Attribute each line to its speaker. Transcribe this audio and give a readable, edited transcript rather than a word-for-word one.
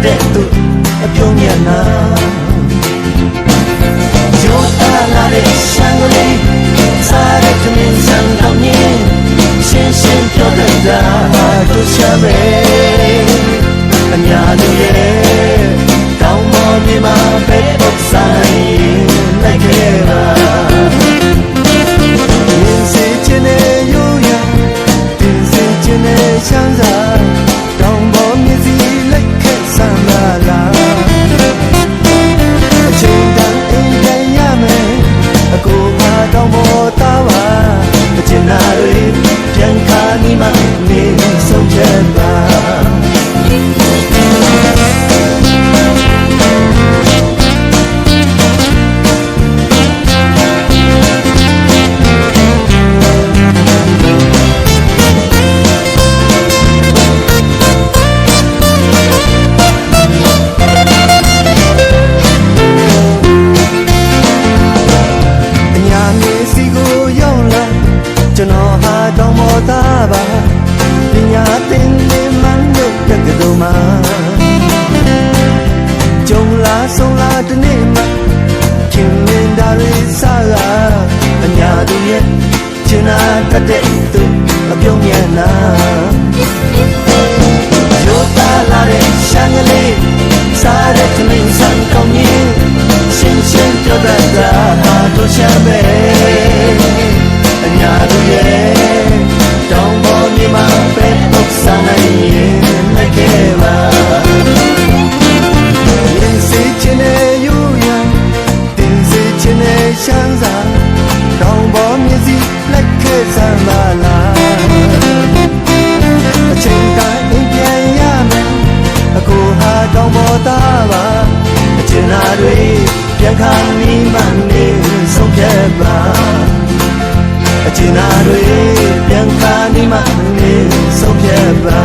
Speaker 1: တဲ့သူအပြုံးမျက်နှာကျိုးသားလာတဲ့ရှမ်းကလေးစားတဲ့သမင်းစံတော်မြင်ရှင်းရှင်းပြောတတ်တာတို့ရှာပဲအညာတို့ရဲ့တောင်းပေါ်မြေမှာပဲပုတ်ဆိုင်လိုက်ခဲ့ပါရင်စေချင်တဲ့ရိုးရာတင်စေချင်တဲ့ချမ်းသာတောင်းပေါ်မြေစီလိုက်ခဲ့စမ်းပါလားအချိန်တန်အိမ်ပြန်ရမယ်အကိုကတောင်းပေါ်သားပါအကျဉ်းနာတွေပြန်ခါနီးမှနေဆုံးချက်ပါကျွန်တော်ဟာတောင်းပေါ်သားပါပညာသင်နေမှန်းလို့တက္ကသိုလ်မှာကြုံလာဆုံးလာတနေ့မှခင်မင်တာတွေစားလာအညာသူရဲ့ကျင်နာတတ်တဲ့သူအပြုံးမျက်နှာရိုးသားလာတဲ့ရှမ်းကလေးစားတဲ့သမင်းစံကောင်းကြီးရှင်းရှင်းပြောတတ်တာတို့ရှာပဲအညာတို့ရဲ့တောင်းပေါ်မြေမှာပဲပုတ်စားနိုင်ရင်လိုက်ခဲ့ပါရင်စေချင်တဲ့ရိုးရာတင်စေချင်တဲ့ရှမ်းစာတောင်းပေါ်မြေစီလိုက်ခဲ့စမ်းပါလားအချိန်တိုင်းအိမ်ပြန်ရမယ်အကိုဟာတောင်းပေါ်သားပါအကျဉ်းနာတွေပြန်ခါနီးမှနေဆုံးဖြတ်ပါအကျဉ်းနာတွေပြန်ခါနီးမှနေဆုံးဖြတ်ပါ